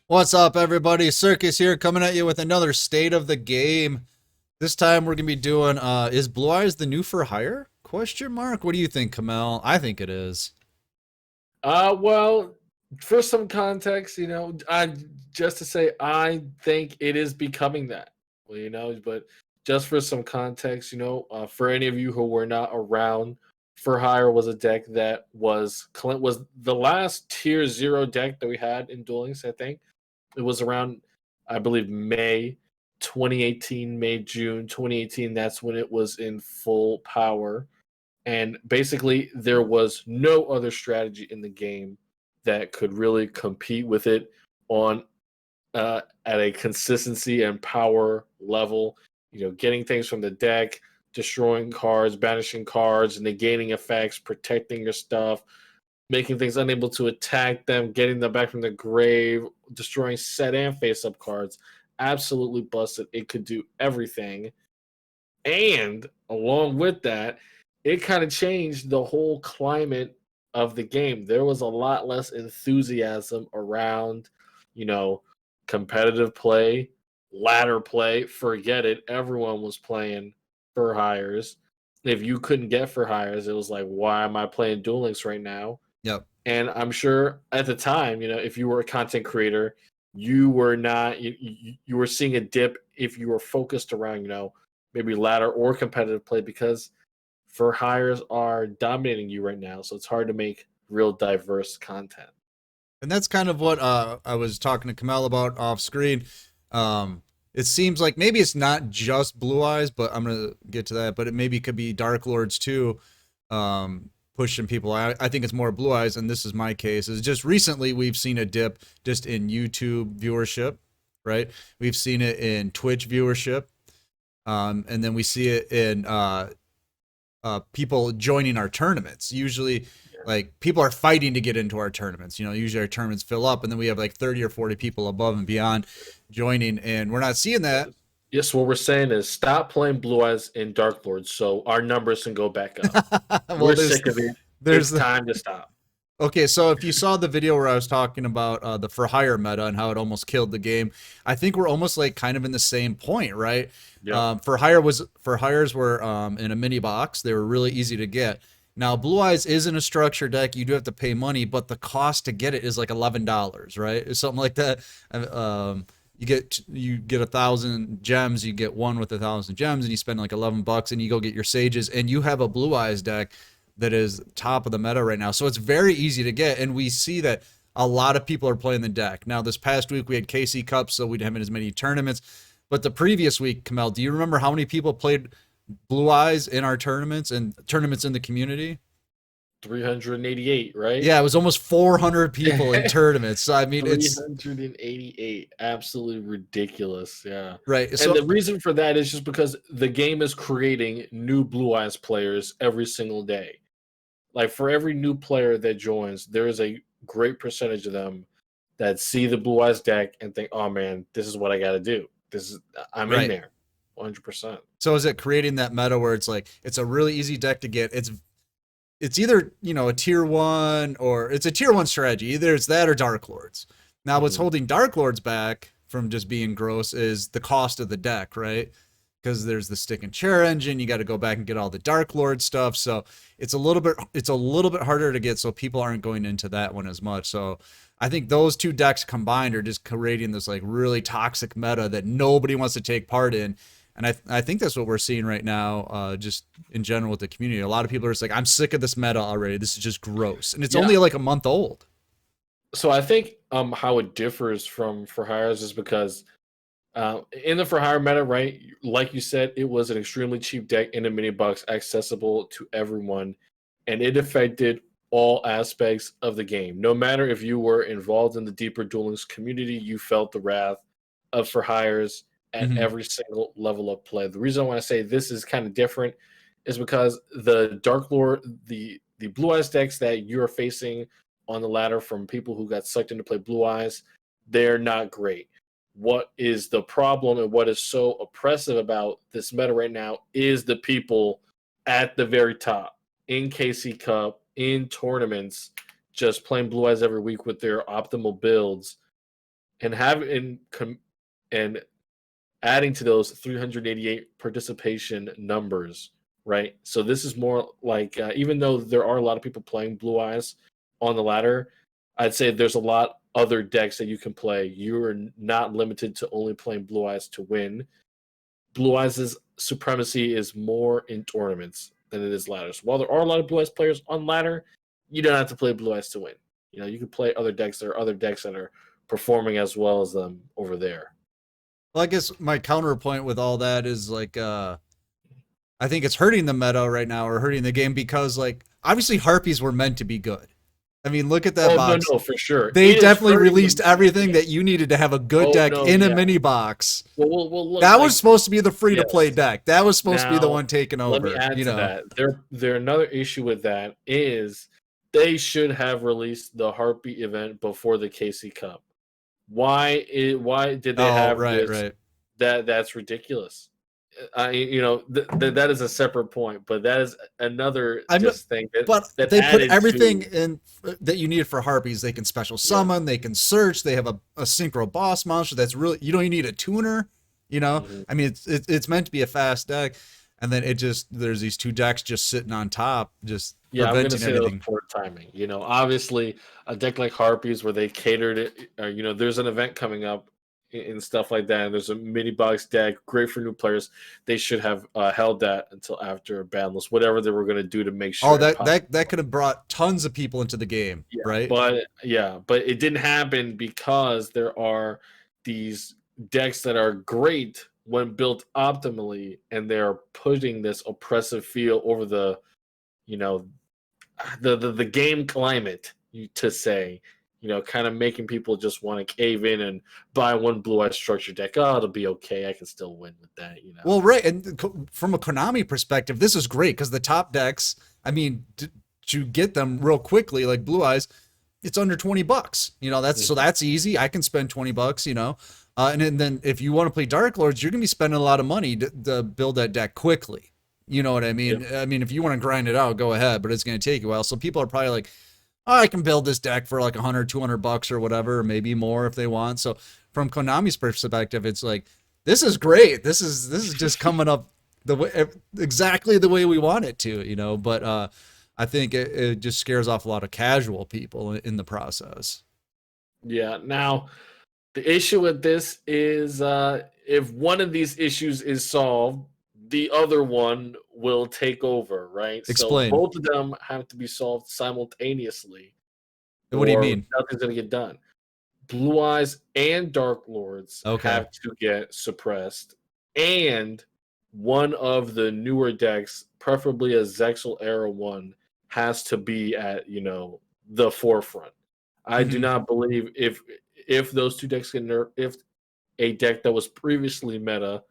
What's up, everybody? Circus here, coming at you with another state of the game. This time we're gonna be doing is Blue Eyes the new for hire? Question mark. What do you think, Kamel? I think it is. Well, for some context, I just to say I think it is becoming that. But just for some context, for any of you who were not around, For Hire was a deck that was the last tier 0 deck that we had in Duel Links, I think. It was around, I believe, May 2018, May, June 2018. That's when it was in full power. And basically, there was no other strategy in the game that could really compete with it on at a consistency and power level. Getting things from the deck, destroying cards, banishing cards, negating effects, protecting your stuff, making things unable to attack them, getting them back from the grave, destroying set and face up cards. Absolutely busted. It could do everything. And along with that, it kind of changed the whole climate of the game. There was a lot less enthusiasm around, you know, competitive play, ladder play. Forget it. Everyone was playing for hires. If you couldn't get for hires, it was like, why am I playing Duel Links right now? Yep. And I'm sure at the time, if you were a content creator, you were not you were seeing a dip if you were focused around, maybe ladder or competitive play because for hires are dominating you right now. So it's hard to make real diverse content. And that's kind of what I was talking to Kamel about off screen. It seems like maybe it's not just Blue Eyes, but I'm gonna get to that. But it maybe could be Darklords too, pushing people. I think it's more Blue Eyes, and this is my case. Is just recently we've seen a dip just in YouTube viewership, right? We've seen it in Twitch viewership, and then we see it in people joining our tournaments. Usually, like people are fighting to get into our tournaments. Usually our tournaments fill up, and then we have like 30 or 40 people above and beyond joining, and we're not seeing that. Yes, what we're saying is stop playing Blue Eyes in Dark Lord so our numbers can go back up. Well, We're there's sick of it. there's It's the time to stop. okay. So if you saw the video where I was talking about the for hire meta and how it almost killed the game, I think we're almost like kind of in the same point, right? Yep. For hires were in a mini box. They were really easy to get. Now, Blue Eyes isn't a structure deck. You do have to pay money, but the cost to get it is like $11, right? It's something like that. You get 1,000 gems. You get one with 1,000 gems, and you spend like $11, and you go get your sages, and you have a Blue Eyes deck that is top of the meta right now. So it's very easy to get, and we see that a lot of people are playing the deck. Now, this past week we had KC Cup, so we didn't have as many tournaments. But the previous week, Kamel, do you remember how many people played Blue Eyes in our tournaments and tournaments in the community? 388, right? Yeah, it was almost 400 people in tournaments. So I mean, it's 388. Absolutely ridiculous. Yeah. right. And So the reason for that is just because the game is creating new Blue Eyes players every single day. Like for every new player that joins, there is a great percentage of them that see the Blue Eyes deck and think, "Oh man, this is what I got to do. I'm in right. there." 100%. So is it creating that meta where it's like it's a really easy deck to get? It's either a tier one or it's a tier one strategy. Either it's that or Dark Lords. Now, what's Mhm. holding Dark Lords back from just being gross is the cost of the deck, right? Because there's the stick and chair engine. You got to go back and get all the Dark Lord stuff. So it's a little bit harder to get. So people aren't going into that one as much. So I think those two decks combined are just creating this like really toxic meta that nobody wants to take part in. And I think that's what we're seeing right now, just in general with the community. A lot of people are just like, I'm sick of this meta already. This is just gross, and it's Yeah. only like a month old. So I think how it differs from for hires is because in the for hire meta, right? Like you said, it was an extremely cheap deck in a mini box, accessible to everyone, and it affected all aspects of the game. No matter if you were involved in the deeper Duel Links community, you felt the wrath of for hires at Mm-hmm. every single level of play. The reason why I say this is kind of different is because the Dark Lord, the Blue Eyes decks that you're facing on the ladder from people who got sucked into play Blue Eyes, they're not great. What is the problem and what is so oppressive about this meta right now is the people at the very top in KC Cup, in tournaments, just playing Blue Eyes every week with their optimal builds. and and adding to those 388 participation numbers, right? So this is more like, even though there are a lot of people playing Blue Eyes on the ladder, I'd say there's a lot other decks that you can play. You are not limited to only playing Blue Eyes to win. Blue Eyes' supremacy is more in tournaments than it is ladders. While there are a lot of Blue Eyes players on ladder, you don't have to play Blue Eyes to win. You know, you can play other decks. There are other decks that are performing as well as them over there. Well, I guess my counterpoint with all that is like, I think it's hurting the meta right now, or hurting the game, because like obviously harpies were meant to be good. I mean, look at that Oh box. no, for sure. They It is definitely hurting released them. everything that you needed to have a good Oh deck no, in a yeah. mini box. Well, look, That like, was supposed to be the free to play yes. deck. That was supposed to be the Now, one taken let me over. add You to know, that. There another issue with that is they should have released the Harpy event before the KC Cup. Why did they oh have right, this? right. That's ridiculous. That is a separate point, but that is another I'm just thing but that they put added everything to. in that you need for harpies. They can special Yeah. summon, they can search, they have a synchro boss monster that's really, you don't even need a tuner, you know. Mhm. I mean, it's meant to be a fast deck, and then it just, there's these two decks just sitting on top, just Yeah, I'm gonna preventing say that was everything. poor timing. You know, obviously a deck like Harpies where they catered it, or there's an event coming up and stuff like that. And there's a mini box deck, great for new players. They should have held that until after Boundless, whatever they were gonna do to make Oh, sure it that popped. that could have brought tons of people into the game, right? But it didn't happen because there are these decks that are great when built optimally, and they're putting this oppressive feel over you know the game climate, to say, kind of making people just want to cave in and buy one blue eye structure deck. Oh, it'll be okay. I can still win with that. Well, right, and from a Konami perspective, this is great because the top decks, I mean, to get them real quickly, like Blue Eyes, it's under $20. You know, that's so Mhm. that's easy. I can spend $20. You know, and then if you want to play Dark Lords, you're gonna be spending a lot of money to build that deck quickly. You know what I Yeah. mean? I mean, if you want to grind it out, go ahead, but it's gonna take a while. So people are probably like, oh, I can build this deck for like 100, $200 or whatever, or maybe more if they want. So from Konami's perspective, it's like, this is great. This is just coming up the way, exactly the way we want it to, you know. But I think it just scares off a lot of casual people in the process. Yeah. Now, the issue with this is, if one of these issues is solved, the other one will take over, right? So Explain. both of them have to be solved simultaneously, What do you or mean? nothing's going to get done. Blue Eyes and Dark Lords Okay. have to get suppressed, and one of the newer decks, preferably a Zexal era one, has to be at the forefront. I do Hmm. not believe if those two decks get nerfed, if a deck that was previously meta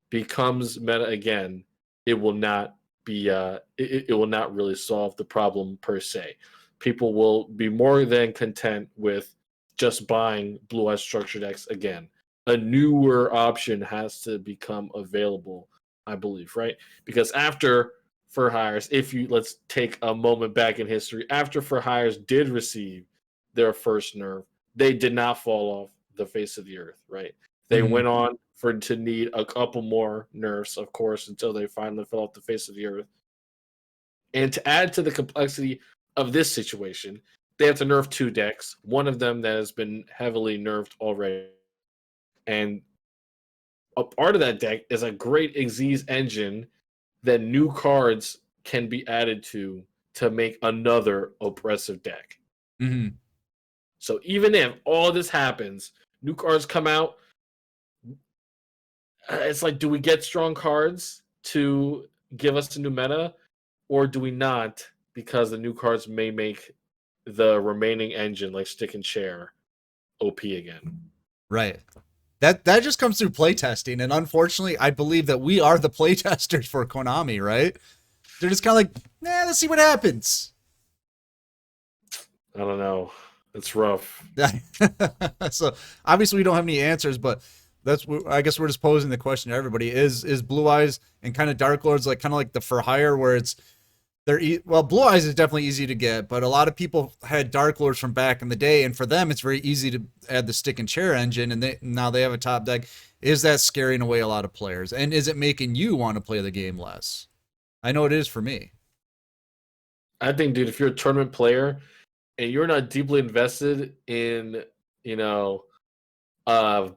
becomes meta again, it will not it will not really solve the problem per se. People will be more than content with just buying blue eye structure decks again. A newer option has to become available, I believe, right? Because after For Hires, if you let's take a moment back in history, after For Hires did receive their first nerf, they did not fall off the face of the earth, right? They Hmm. went on to need a couple more nerfs, of course, until they finally fell off the face of the earth. And to add to the complexity of this situation, they have to nerf two decks. One of them that has been heavily nerfed already, and a part of that deck is a great Xyz engine that new cards can be added to make another oppressive deck. Hmm. So even if all this happens, new cards come out, it's like, do we get strong cards to give us a new meta, or do we not? Because the new cards may make the remaining engine, like Stick and Chair, OP again. Right. That just comes through playtesting, and unfortunately, I believe that we are the playtesters for Konami. Right? They're just kind of like, nah, let's see what happens. I don't know. It's rough. So obviously we don't have any answers, but I guess we're just posing the question to everybody: is Blue Eyes and kind of Dark Lords like kind of like the For Hire, where it's well, Blue Eyes is definitely easy to get, but a lot of people had Dark Lords from back in the day, and for them, it's very easy to add the stick and chair engine, and now they have a top deck. Is that scaring away a lot of players, and is it making you want to play the game less? I know it is for me. I think, dude, if you're a tournament player and you're not deeply invested in, you know,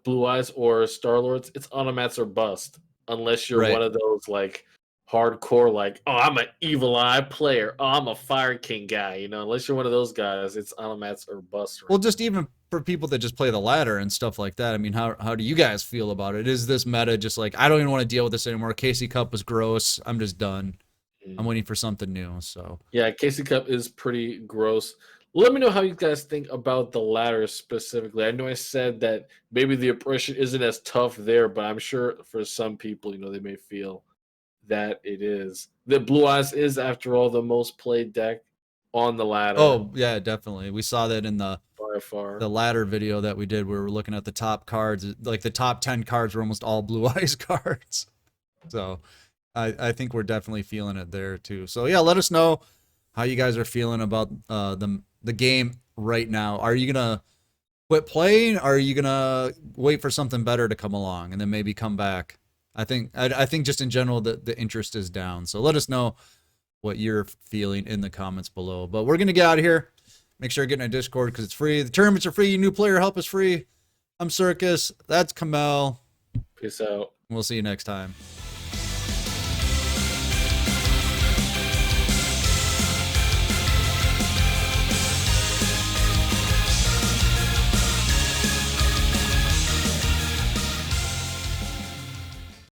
Blue Eyes or Star Lords, it's automats or bust. Unless you're Right. one of those like hardcore, like, oh, I'm an evil eye player. Oh, I'm a Fire King guy. Unless you're one of those guys, it's automats or bust Well, right just even for people that just play the ladder and stuff like that. I mean, how do you guys feel about it? Is this meta just like I don't even want to deal with this anymore? Casey Cup was gross. I'm just done. I'm now. waiting for something new. So Yeah, Casey Cup is pretty gross. Let me know how you guys think about the ladder specifically. I know I said that maybe the oppression isn't as tough there, but I'm sure for some people, they may feel that it is. The Blue Eyes is, after all, the most played deck on the ladder oh yeah, definitely. We saw that in the by far. the ladder video that we did where we were looking at the top cards. Like the top 10 cards were almost all Blue Eyes cards. So I think we're definitely feeling it there too. So yeah, let us know how you guys are feeling about the game right now. Are you gonna quit playing? Or are you gonna wait for something better to come along and then maybe come back? I think just in general the interest is down. So let us know what you're feeling in the comments below. But we're gonna get out of here. Make sure you're getting a Discord because it's free. The tournaments are free. New player help is free. I'm Circus. That's Kamel. Peace out. We'll see you next time.